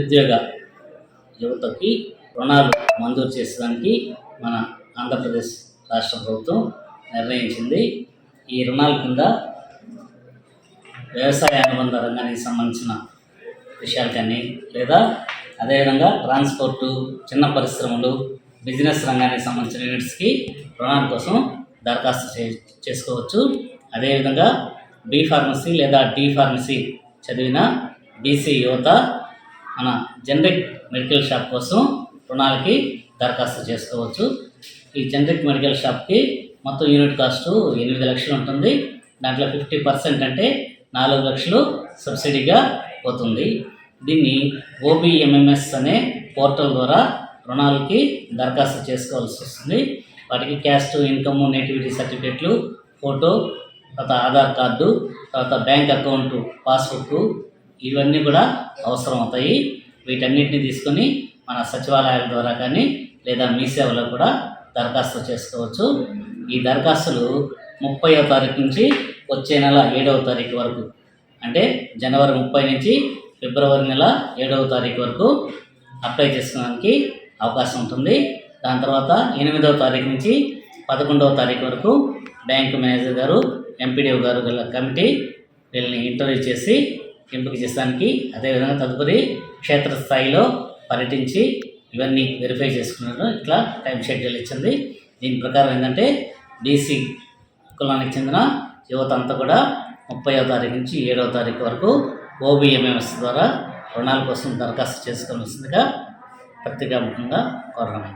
నిరుద్యోగ యువతకి రుణాలు మంజూరు చేసేదానికి మన ఆంధ్రప్రదేశ్ రాష్ట్ర ప్రభుత్వం నిర్ణయించింది. ఈ రుణాల కింద వ్యవసాయ అనుబంధ రంగానికి సంబంధించిన విషయాలు కానీ, లేదా అదేవిధంగా ట్రాన్స్పోర్టు, చిన్న పరిశ్రమలు, బిజినెస్ రంగానికి సంబంధించిన యూనిట్స్కి రుణాల కోసం దరఖాస్తు చేసుకోవచ్చు. అదేవిధంగా బీ ఫార్మసీ లేదా డి ఫార్మసీ చదివిన బీసీ యువత మన జనరిక్ మెడికల్ షాప్ కోసం రుణాలకి దరఖాస్తు చేసుకోవచ్చు. ఈ జనరిక్ మెడికల్ షాప్కి మొత్తం యూనిట్ కాస్టు 8 లక్షలు ఉంటుంది. దాంట్లో 50% అంటే 4 లక్షలు సబ్సిడీగా పోతుంది. దీన్ని ఓబీఎంఎంఎస్ అనే పోర్టల్ ద్వారా రుణాలకి దరఖాస్తు చేసుకోవాల్సి వస్తుంది. వాటికి క్యాస్ట్, ఇన్కమ్, నేటివిటీ సర్టిఫికేట్లు, ఫోటో, తర్వాత ఆధార్ కార్డు, తర్వాత బ్యాంక్ అకౌంట్ పాస్బుక్, ఇవన్నీ కూడా అవసరం అవుతాయి. వీటన్నిటిని తీసుకొని మన సచివాలయాల ద్వారా కానీ లేదా మీ సేవలో కూడా దరఖాస్తు చేసుకోవచ్చు. ఈ దరఖాస్తులు 30వ తారీఖు నుంచి వచ్చే నెల 7వ తారీఖు వరకు, అంటే జనవరి 30 నుంచి ఫిబ్రవరి నెల 7వ తారీఖు వరకు అప్లై చేసుకోవడానికి అవకాశం ఉంటుంది. దాని తర్వాత 8వ తారీఖు నుంచి 11వ తారీఖు వరకు బ్యాంకు మేనేజర్ గారు, ఎంపీడీఓ గారు గల కమిటీ వీళ్ళని ఇంటర్వ్యూ చేసి ఎంపిక చేసడానికి, అదేవిధంగా తదుపరి క్షేత్రస్థాయిలో పర్యటించి ఇవన్నీ వెరిఫై చేసుకున్నారు. ఇట్లా టైం షెడ్యూల్ ఇచ్చింది. దీని ప్రకారం ఏంటంటే బీసీ కులానికి చెందిన యువత అంతా కూడా 30వ తారీఖు నుంచి 7వ తారీఖు వరకు ఓబీఎంఎంఎస్ ద్వారా రుణాల కోసం దరఖాస్తు చేసుకోవాల్సిందిగా ప్రత్యేకంగా కోరడం.